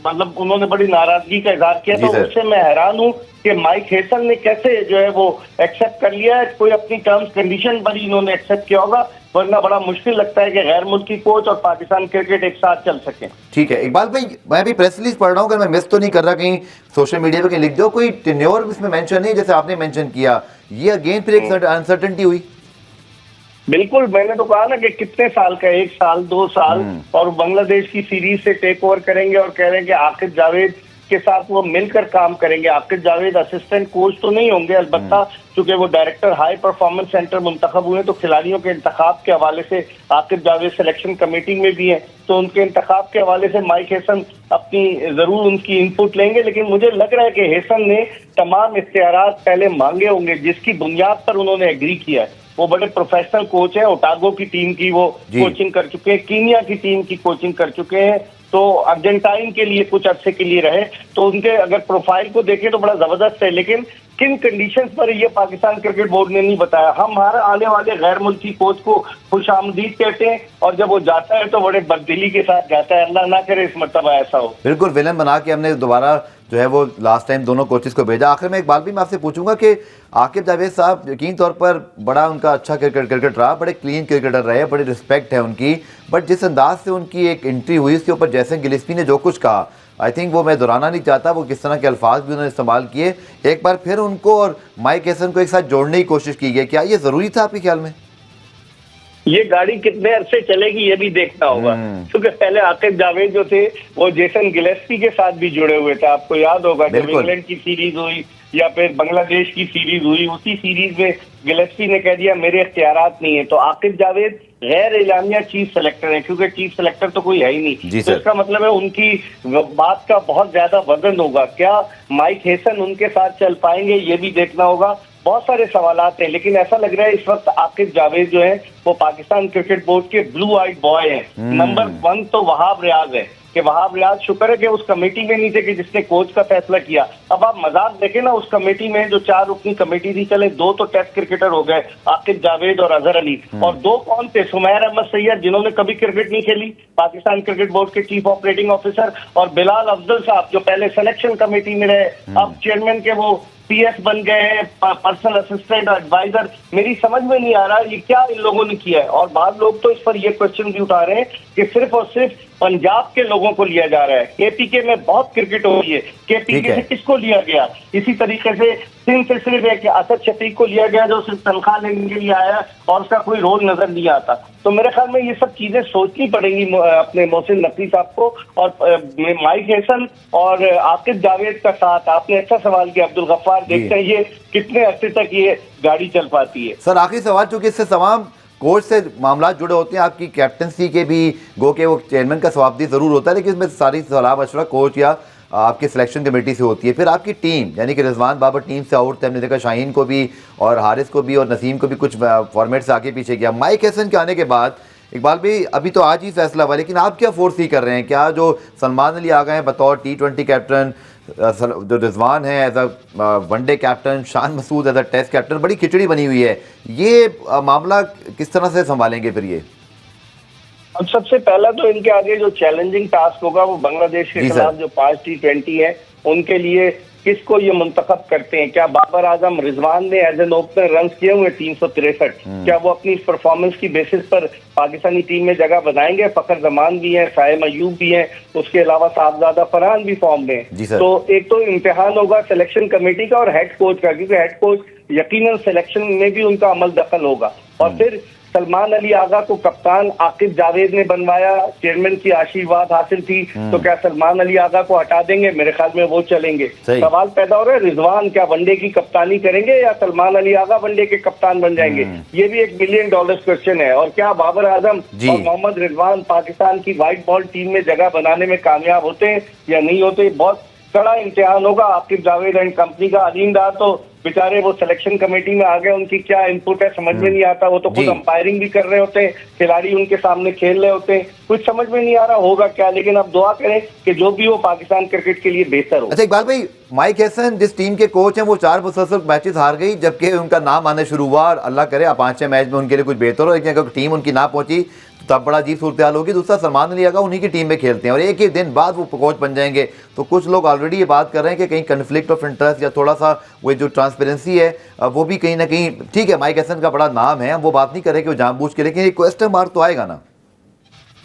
Speaker 4: मतलब उन्होंने बड़ी नाराजगी का इजहार किया, तो उससे मैं हैरान हूँ कि माइक हेसन ने कैसे जो है वो एक्सेप्ट कर लिया है। कोई अपनी टर्म्स कंडीशन पर इन्होंने एक्सेप्ट किया होगा, वरना बड़ा मुश्किल लगता है कि गैर मुल्की कोच और पाकिस्तान क्रिकेट एक साथ चल सके।
Speaker 1: ठीक है इकबाल भाई, मैं भी प्रेस रिलीज पढ़ रहा हूँ, अगर मैं मिस तो नहीं कर रहा, कहीं सोशल मीडिया पे कहीं लिख दो, कोई टेन्योर इसमें मेंशन नहीं जैसे आपने मेंशन किया, ये अगेन फिर एक अनसर्टेनिटी हुई।
Speaker 4: बिल्कुल, मैंने तो कहा ना कि कितने साल का, 1 साल 2 साल, और बांग्लादेश की सीरीज से टेक ओवर करेंगे और कह रहे हैं कि आकिब जावेद के साथ वो मिलकर काम करेंगे। आकिब जावेद असिस्टेंट कोच तो नहीं होंगे, अलबत्ता चूंकि वो डायरेक्टर हाई परफॉर्मेंस सेंटर मुंतखब हुए तो खिलाड़ियों के इंतखाब के हवाले से आकिब जावेद सिलेक्शन कमेटी में भी हैं, तो उनके इंतखाब के हवाले से माइक हैसन अपनी जरूर उनकी इनपुट लेंगे। लेकिन मुझे लग रहा है कि हैसन ने तमाम इख्तियारात पहले मांगे होंगे जिसकी बुनियाद पर उन्होंने एग्री किया है। वो बड़े प्रोफेशनल कोच हैं, ओटागो की टीम की वो कोचिंग कर चुके हैं, कीनिया की टीम की कोचिंग कर चुके हैं, तो अर्जेंटाइन के लिए कुछ अरसे के लिए रहे, तो उनके अगर प्रोफाइल को देखें तो बड़ा जबरदस्त है। लेकिन किन कंडीशंस पर ये पाकिस्तान क्रिकेट बोर्ड ने नहीं बताया। हम हमारे आने वाले गैर मुल्की कोच को खुशामदीद कहते हैं और जब वो जाता है तो बड़े बददिली के साथ जाता है। अल्लाह ना करे इस मर्तबा ऐसा हो।
Speaker 1: बिल्कुल विलन बना के हमने दोबारा जो है वो लास्ट टाइम दोनों कोचेस को भेजा। आखिर में एक बात भी मैं आपसे पूछूंगा कि आकिब जावेद साहब यकीन तौर पर बड़ा उनका अच्छा क्रिकेट रहा, बड़े क्लीन क्रिकेटर रहे, बड़ी रिस्पेक्ट है उनकी, बट जिस अंदाज से उनकी एक एंट्री हुई उसके ऊपर जैसे गिलेस्पी ने जो कुछ कहा, आई थिंक वो मैं दोहराना नहीं चाहता, वो किस तरह के अल्फाज भी उन्होंने इस्तेमाल किए, एक बार फिर उनको और माइक हैसन को एक साथ जोड़ने की कोशिश की गई, क्या ये ज़रूरी था आपके ख्याल में?
Speaker 4: ये गाड़ी कितने अरसे चलेगी ये भी देखना होगा, क्योंकि पहले आकिब जावेद जो थे वो जेसन गिलेस्पी के साथ भी जुड़े हुए थे। आपको याद होगा जब इंग्लैंड की सीरीज हुई या फिर बांग्लादेश की सीरीज हुई, उसी सीरीज में गिलेस्पी ने कह दिया मेरे इख्तियारात नहीं है। तो आकिब जावेद गैर एलानिया चीफ सेलेक्टर है, क्योंकि चीफ सेलेक्टर तो कोई है ही नहीं, तो इसका मतलब है उनकी बात का बहुत ज्यादा वजन होगा। क्या माइक हैसन उनके साथ चल पाएंगे ये भी देखना होगा। बहुत सारे सवालात हैं, लेकिन ऐसा लग रहा है इस वक्त आकिब जावेद जो है वो पाकिस्तान क्रिकेट बोर्ड के ब्लू आइड बॉय हैं। नंबर 1 तो वहाब रियाज है कि वहाब रियाज शुक्र है कि उस कमेटी में नहीं थे कि जिसने कोच का फैसला किया। अब आप मजाक देखें ना, उस कमेटी में जो 4 रुकनी कमेटी थी, चले 2 तो टेस्ट क्रिकेटर हो गए, आकिब जावेद और अजहर अली, और 2 कौन थे, सुमैर अहमद सैयद जिन्होंने कभी क्रिकेट नहीं खेली, पाकिस्तान क्रिकेट बोर्ड के चीफ ऑपरेटिंग ऑफिसर, और बिलाल अफजल साहब जो पहले सिलेक्शन कमेटी में रहे, अब चेयरमैन के वो पीएस बन गए हैं, पर्सनल असिस्टेंट एडवाइजर। मेरी समझ में नहीं आ रहा ये क्या इन लोगों ने किया है। और बाद लोग तो इस पर ये क्वेश्चन भी उठा रहे हैं कि सिर्फ और सिर्फ पंजाब के लोगों को लिया जा रहा है। केपीके में बहुत क्रिकेट हो रही है, केपीके से किसको लिया गया? इसी तरीके से सिंध से सिर्फ एक असद शफीक को लिया गया जो सिर्फ तनख्वाह लेने के लिए आया और उसका कोई रोल नजर नहीं आता। तो मेरे ख्याल में ये सब चीजें सोचनी पड़ेंगी अपने मोहसिन नकवी साहब को। और माइक हैसन और आकिब जावेद का साथ, आपने अच्छा सवाल किया अब्दुल गफ्फार, देखते हैं ये कितने अर्से तक ये गाड़ी चल पाती है।
Speaker 1: सर आखिरी सवाल, चूंकि इससे तमाम कोच से मामला जुड़े होते हैं, आपकी कैप्टनसी के भी गो के वो चेयरमैन का सवाबदी जरूर होता है, लेकिन इसमें सारी सलाह मशवरा कोच या आपकी सिलेक्शन कमेटी से होती है। फिर आपकी टीम यानी कि रिजवान बाबर टीम से आउट थे, हमने देखा शाहीन को भी और हारिस को भी और नसीम को भी कुछ फॉर्मेट से आगे पीछे किया। माइक हैसन के आने के बाद इकबाल भाई अभी तो आज ही फैसला हुआ, लेकिन आप क्या फोर्स ही कर रहे हैं? क्या जो सलमान अली आ गए हैं बतौर T20 कैप्टन, जो रिजवान है as a one day captain, Shan Masood as a test captain, बड़ी खिचड़ी बनी हुई है, ये मामला किस तरह से संभालेंगे फिर ये?
Speaker 4: अब सबसे पहला तो इनके आगे जो चैलेंजिंग टास्क होगा वो बांग्लादेश के खिलाफ जो 5 T20 है उनके लिए किसको ये मुंतखब करते हैं। क्या बाबर आजम, रिजवान ने एज एन ओपनर रन किए हुए 363, क्या वो अपनी परफॉर्मेंस की बेसिस पर पाकिस्तानी टीम में जगह बनाएंगे? फखर जमान भी हैं, साइम अयूब भी हैं, उसके अलावा साहबजादा फरहान भी फॉर्म में। तो एक तो इम्तिहान होगा सिलेक्शन कमेटी का और हेड कोच का, क्योंकि हेड कोच यकीनन सिलेक्शन में भी उनका अमल दखल होगा। और फिर सलमान अली आगा को कप्तान आकिब जावेद ने बनवाया, चेयरमैन की आशीर्वाद हासिल थी, तो क्या सलमान अली आगा को हटा देंगे? मेरे ख्याल में वो चलेंगे। सवाल पैदा हो रहा है रिजवान क्या वनडे की कप्तानी करेंगे या सलमान अली आगा वनडे के कप्तान बन जाएंगे? ये भी $1 बिलियन क्वेश्चन है। और क्या बाबर आजम और मोहम्मद रिजवान पाकिस्तान की व्हाइट बॉल टीम में जगह बनाने में कामयाब होते हैं या नहीं होते? बहुत कड़ा इम्तिहान होगा आकिब जावेद एंड कंपनी का। अलीम डार तो बेचारे वो सिलेक्शन कमेटी में आ गए, उनकी क्या इनपुट है समझ में नहीं आता। वो तो खुद अंपायरिंग भी कर रहे होते हैं, खिलाड़ी उनके सामने खेल रहे होते हैं, कुछ समझ में नहीं आ रहा होगा क्या। लेकिन अब दुआ करें कि जो भी हो पाकिस्तान क्रिकेट के लिए बेहतर हो।
Speaker 1: अच्छा इकबाल भाई, माइक हैसन जिस टीम के कोच हैं वो 4 मुसलसल मैचेस हार गई, जबकि उनका नाम आना शुरू हुआ और अल्लाह करे 5वें मैच में उनके लिए कुछ बेहतर हो, लेकिन अगर टीम उनकी ना पहुंची तो अब बड़ा अजीब सूरत हाल होगी। दूसरा सलमान अली आगा उन्हीं की टीम में खेलते हैं और एक ही दिन बाद वो कोच बन जाएंगे। तो कुछ लोग ऑलरेडी ये बात कर रहे हैं कि कहीं कन्फ्लिक्ट ऑफ इंटरेस्ट या थोड़ा सा वो जो ट्रांसपेरेंसी है वो भी कहीं ना कहीं, ठीक है माइक हैसन का बड़ा नाम है, वो बात नहीं कर रहे कि वो जानबूझ के, लेकिन एक क्वेश्चन मार्क तो आएगा ना।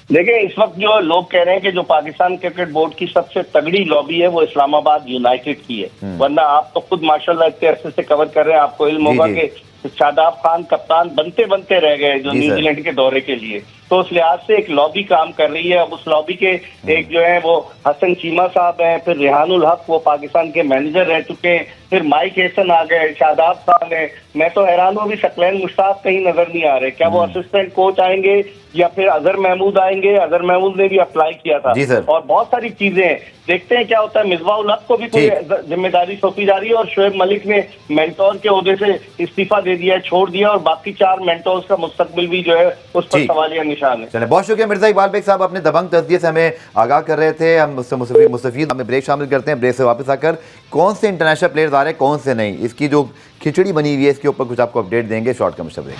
Speaker 4: देखिए, इस वक्त जो लोग कह रहे हैं कि जो पाकिस्तान क्रिकेट बोर्ड की सबसे तगड़ी लॉबी है वो इस्लामाबाद यूनाइटेड की है, वरना आप तो खुद माशाल्लाह इतने अरसे से कवर कर रहे हैं, आपको इल्म होगा कि शादाब खान कप्तान बनते रह गए जो न्यूजीलैंड के दौरे के लिए। तो उस लिहाज से एक लॉबी काम कर रही है। अब उस लॉबी के एक जो है वो हसन चीमा साहब हैं, फिर रेहानुल हक वो पाकिस्तान के मैनेजर रह चुके हैं, फिर माइक हैसन आ गए, शादाब खान है। मैं तो हैरान हूँ, अभी शकलैन मुश्ताक कहीं नजर नहीं आ रहे। क्या वो असिस्टेंट कोच आएंगे या फिर अजहर महमूद आएंगे? अजहर महमूद ने भी अप्लाई किया था और बहुत सारी चीजें हैं, देखते हैं क्या होता है। मिसबाह-उल हक को भी कोई जिम्मेदारी सौंपी जा रही है और शोएब मलिक ने मेंटोर के ओहदे से इस्तीफा दे दिया, छोड़ दिया, और बाकी 4 मेंटोर्स का मुस्तकबिल भी जो है उस पर सवालिया निशान है।
Speaker 1: चले, बहुत शुक्रिया मिर्जा इकबाल बेग साहब, अपने दबंग तज़किये से हमें आगाह कर रहे थे। हम मुस्तफीद हमें ब्रेक शामिल करते हैं। ब्रेक से वापस आकर कौन से इंटरनेशनल प्लेयर्स आ रहे हैं, कौन से नहीं, इसकी जो खिचड़ी बनी हुई है इसके ऊपर कुछ आपको अपडेट देंगे। Short commercial break.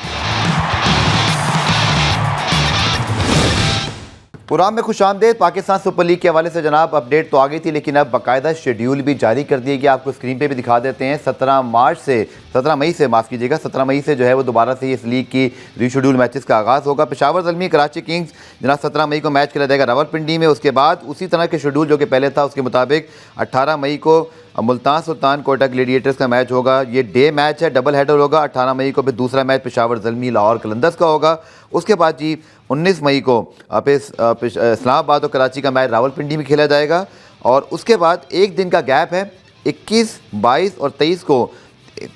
Speaker 1: प्रोग्राम में खुशामदेद। पाकिस्तान सुपर लीग के हवाले से जनाब अपडेट तो आ गई थी, लेकिन अब बाकायदा शेड्यूल भी जारी कर दिया गया। आपको स्क्रीन पे भी दिखा देते हैं। 17 मई से माफ़ कीजिएगा 17 मई से जो है वो दोबारा से इस लीग की रीशेड्यूल मैचेस का आगाज़ होगा। पेशावर ज़ल्मी कराची किंग्स जनाब 17 मई को मैच खेला जाएगा रावलपिंडी में। उसके बाद उसी तरह के शेड्यूल जो कि पहले था उसके मुताबिक 18 मई को मुल्तान सुल्तान कोयटा ग्लेडिएटर्स का मैच होगा। ये डे मैच है, डबल हेडर होगा। 18 मई को फिर दूसरा मैच पेशावर ज़ल्मी लाहौर कलंदर्स का होगा। उसके बाद जी 19 मई को इस्लामाबाद और कराची का मैच रावलपिंडी में खेला जाएगा। और उसके बाद एक दिन का गैप है, 21, 22 और 23 को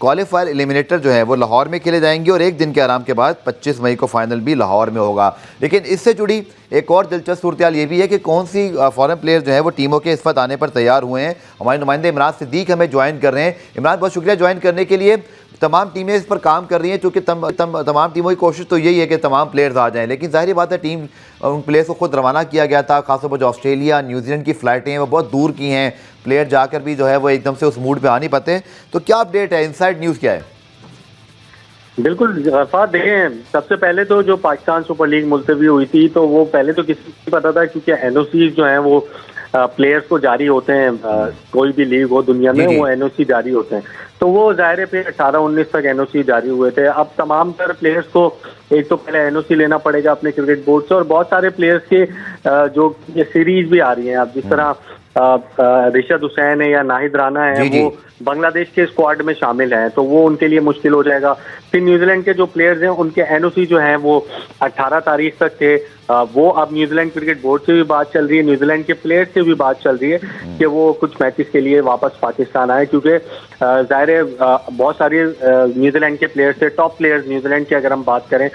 Speaker 1: क्वालिफायर एलिमिनेटर जो है वो लाहौर में खेले जाएंगे और एक दिन के आराम के बाद 25 मई को फाइनल भी लाहौर में होगा। लेकिन इससे जुड़ी एक और दिलचस्प सूरत ये भी है कि कौन सी फॉरेन प्लेयर जो है वो टीमों के इस वक्त आने पर तैयार हुए हैं। हमारे नुमाइंदे इमरान सिद्दीक हमें ज्वाइन कर रहे हैं। इमरान, बहुत शुक्रिया ज्वाइन करने के लिए। तमाम टीमें इस पर काम कर रही हैं, चूँकि तमाम टीमों की कोशिश तो यही है कि तमाम प्लेयर्स आ जाएं, लेकिन जाहिर बात है टीम उन प्लेयर्स को खुद रवाना किया गया था। खासतौर पर जो ऑस्ट्रेलिया न्यूजीलैंड की फ़्लाइटें हैं वो बहुत दूर की हैं, प्लेयर जाकर भी जो है वो एकदम से उस मूड पे आ नहीं पाते। तो क्या अपडेट है, इनसाइड न्यूज़ क्या है?
Speaker 5: बिल्कुल गफार, देखें सबसे पहले तो जो पाकिस्तान सुपर लीग मुलतवी हुई थी तो वो पहले तो किसी को पता था, क्योंकि एनओसी जो हैं वो प्लेयर्स को जारी होते हैं, कोई भी लीग हो दुनिया में वो एनओसी जारी होते हैं। तो वो ज़ाहिर पे 18-19 तक एनओसी जारी हुए थे। अब तमाम तर प्लेयर्स को एक तो पहले एनओसी लेना पड़ेगा अपने क्रिकेट बोर्ड से, और बहुत सारे प्लेयर्स के जो ये सीरीज भी आ रही हैं, अब जिस तरह रिशद हुसैन है या नाहिद राना है वो बांग्लादेश के स्क्वाड में शामिल हैं, तो वो उनके लिए मुश्किल हो जाएगा। फिर न्यूजीलैंड के जो प्लेयर्स हैं उनके एनओसी जो हैं वो 18 तारीख तक थे, वो अब न्यूजीलैंड क्रिकेट बोर्ड से भी बात चल रही है, न्यूजीलैंड के प्लेयर्स से भी बात चल रही है कि वो कुछ मैचेस के लिए वापस पाकिस्तान आए, क्योंकि जाहिर है बहुत सारे न्यूजीलैंड के प्लेयर्स थे, टॉप प्लेयर्स न्यूजीलैंड की अगर हम बात करें,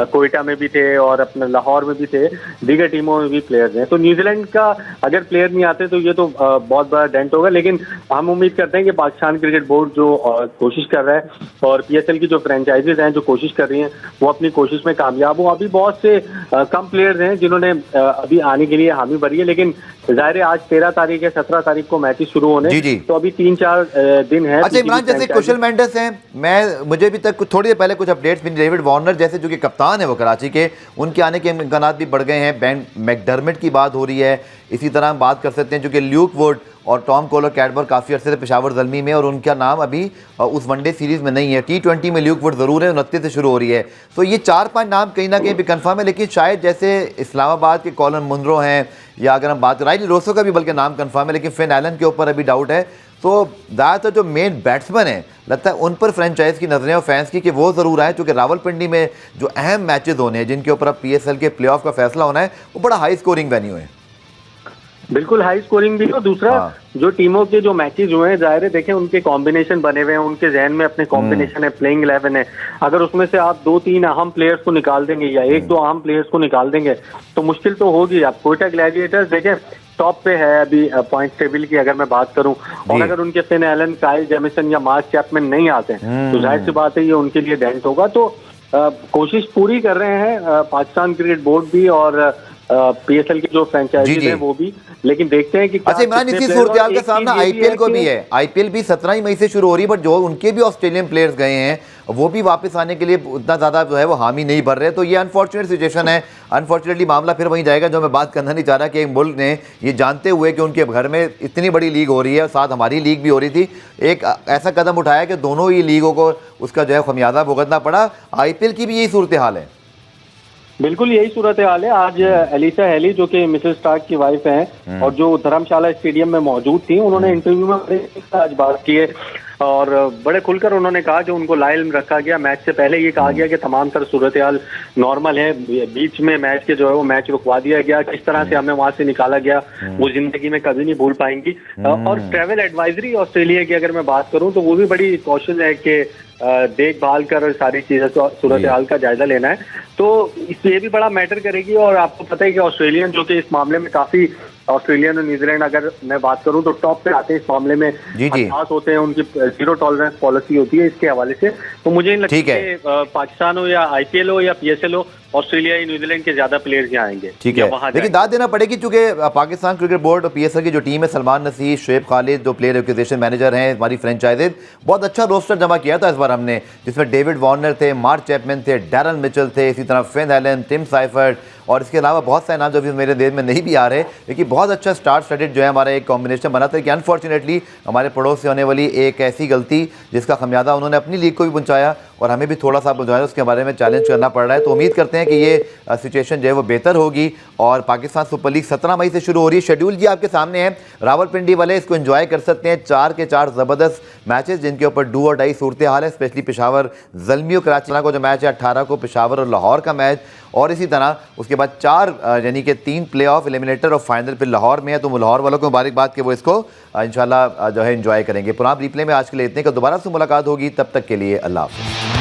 Speaker 5: कोयटा में भी थे और अपने लाहौर में भी थे, दीगर टीमों में भी प्लेयर्स हैं। तो न्यूजीलैंड का अगर प्लेयर नहीं आते तो ये तो बहुत बड़ा डेंट होगा। लेकिन हम उम्मीद करते हैं कि पाकिस्तान क्रिकेट बोर्ड जो कोशिश कर रहा है और पीएसएल की जो फ्रेंचाइजीज हैं जो कोशिश कर रही हैं वो अपनी कोशिश में कामयाब हो। अभी बहुत से कम प्लेयर्स हैं जिन्होंने अभी आने के लिए हामी भरी है, लेकिन जाहिर है आज 13 तारीख है, 17 तारीख को मैचेस शुरू होने, तो अभी 3-4 दिन है।
Speaker 1: अच्छा इमरान, जैसे कुशल मेंडिस हैं, मुझे भी तक थोड़ी देर पहले कुछ अपडेट्स मिली, डेविड वार्नर जैसे जो कि कप्तान है वो कराची के, उनके आने के इम्कान भी बढ़ गए हैं। बेन मैकडर्मिट की बात हो रही है। इसी तरह हम बात कर सकते हैं जो कि ल्यूक वुड और टॉम कोलर कैडबर काफ़ी अर्से से पेशावर ज़ल्मी में, और उनका नाम अभी उस वनडे सीरीज़ में नहीं है। T20 में ल्यूक वुड ज़रूर है, 29 से शुरू हो रही है। तो ये 4-5 नाम कहीं ना कहीं भी कंफर्म है, लेकिन शायद जैसे इस्लामाबाद के कॉलन मुनरो हैं, या अगर हम बात करें राइली रोसो का भी बल्कि नाम कंफर्म है, लेकिन फिन एलन के ऊपर अभी डाउट है। तो ज़्यादातर जो मेन बैट्समैन हैं लगता है उन पर फ्रेंचाइज की नजरें और फैंस की कि वो ज़रूर आए, क्योंकि रावलपिंडी में जो अहम मैचेस होने हैं जिनके ऊपर अब PSL के प्लेऑफ का फैसला होना है, वो बड़ा हाई स्कोरिंग वेन्यू है।
Speaker 5: बिल्कुल हाई स्कोरिंग भी हो। दूसरा जो टीमों के जो मैचेस हुए हैं, जाहिर है देखें उनके कॉम्बिनेशन बने हुए हैं, उनके जहन में अपने कॉम्बिनेशन है, प्लेइंग 11 है। अगर उसमें से आप 2-3 अहम प्लेयर्स को निकाल देंगे या 1-2 अहम प्लेयर्स को निकाल देंगे तो मुश्किल तो होगी। आप कोयटा ग्लैडिएटर्स देखें टॉप पे है अभी पॉइंट टेबल की अगर मैं बात करूं, और अगर उनके फिन एलन, काइल जेमिसन या मार्क चैपमैन नहीं आते तो जाहिर सी बात है ये उनके लिए डेंट होगा। तो कोशिश पूरी कर रहे हैं पाकिस्तान क्रिकेट बोर्ड भी और PSL की जो फ्रेंचाइजी है वो भी, लेकिन देखते हैं कि
Speaker 1: अच्छा इमरान, इसी सूरत का सामना IPL को भी है। IPL भी 17 मई से शुरू हो रही है, बट जो उनके भी ऑस्ट्रेलियन प्लेयर्स गए हैं वो भी वापस आने के लिए उतना ज़्यादा जो है वो हामी नहीं भर रहे। तो ये अनफॉर्चुनेट सिचुएशन है। अनफॉर्चुनेटली मामला फिर वहीं जाएगा जो मैं बात करना नहीं चाह रहा कि एक मुल्क ने ये जानते हुए कि उनके घर में इतनी बड़ी लीग हो रही है और साथ हमारी लीग भी हो रही थी, एक ऐसा कदम उठाया कि दोनों ही लीगों को उसका जो है खमियाजा भुगतना पड़ा। IPL की भी यही सूरत हाल है।
Speaker 5: बिल्कुल यही सूरत हाल है। आज एलिसा हेली जो कि मिसेस स्टार्क की वाइफ हैं और जो धर्मशाला स्टेडियम में मौजूद थी, उन्होंने इंटरव्यू में आज बात की है और बड़े खुलकर उन्होंने कहा कि उनको लाइल रखा गया। मैच से पहले ये कहा गया कि तमाम तरह सूरत हाल नॉर्मल है, बीच में मैच के जो है वो मैच रुकवा दिया गया, किस तरह से हमें वहां से निकाला गया वो जिंदगी में कभी नहीं भूल पाएंगी। और ट्रैवल एडवाइजरी ऑस्ट्रेलिया की अगर मैं बात करूं तो वो भी बड़ी कॉशन है कि देखभाल कर सारी चीजें सूरत हाल का जायजा लेना है, तो ये भी बड़ा मैटर करेगी। और आपको पता है कि ऑस्ट्रेलियन जो कि इस मामले में काफी, ऑस्ट्रेलिया और न्यूजीलैंड अगर मैं बात करूं तो टॉप पे आते हैं इस मामले में, खास होते हैं, उनकी जीरो टॉलरेंस पॉलिसी होती है इसके हवाले से। तो मुझे नहीं लगता कि पाकिस्तान हो या IPL हो या PSL हो, ऑस्ट्रेलिया या न्यूजीलैंड के ज्यादा प्लेयर्स यहाँ आएंगे।
Speaker 1: ठीक है, लेकिन दाद देना पड़ेगी क्योंकि पाकिस्तान क्रिकेट बोर्ड और PSL की जो टीम है, सलमान नसीर, शुएब खालिद जो प्लेयर एक्विजिशन मैनेजर हैं, हमारी फ्रेंचाइजेज, बहुत अच्छा रोस्टर जमा किया था इस बार हमने, जिसमें डेविड वार्नर थे, मार्क चैपमैन थे, डैरन मिचेल थे, इसी तरह फिन एलन, टिम साइफर्ड और इसके अलावा बहुत सारे नाम जो भी मेरे देश में नहीं भी आ रहे, लेकिन बहुत अच्छा स्टार स्टडेड जो है हमारा एक कॉम्बिनेशन बना था कि अनफॉर्चुनेटली हमारे पड़ोस से होने वाली एक ऐसी गलती जिसका खमियाजा उन्होंने अपनी लीग को भी पहुंचाया और हमें भी थोड़ा सा जो है उसके बारे में चैलेंज करना पड़ रहा है। तो उम्मीद करते हैं कि ये सिचुएशन जो है वो बेहतर होगी और पाकिस्तान सुपर लीग 17 मई से शुरू हो रही है। शेड्यूल जी आपके सामने है, रावलपिंडी वाले इसको एंजॉय कर सकते हैं। 4 के 4 ज़बरदस्त मैचेस जिनके ऊपर डू और डाई सूरत हाल है, स्पेशली पेशावर ज़ल्मी कराची को जो मैच है 18 को, पेशावर और लाहौर का मैच, और इसी तरह उसके बाद 4 यानी कि 3 प्लेऑफ, एलिमिनेटर और फाइनल फिर लाहौर में है। तो लाहौर वालों को मुबारकबाद कि वो इसको इंशाल्लाह जो है एंजॉय करेंगे। प्रोग्राम रिप्ले में आज के लिए इतने का, दोबारा से मुलाकात होगी, तब तक के लिए अल्लाह हाफ़िज़।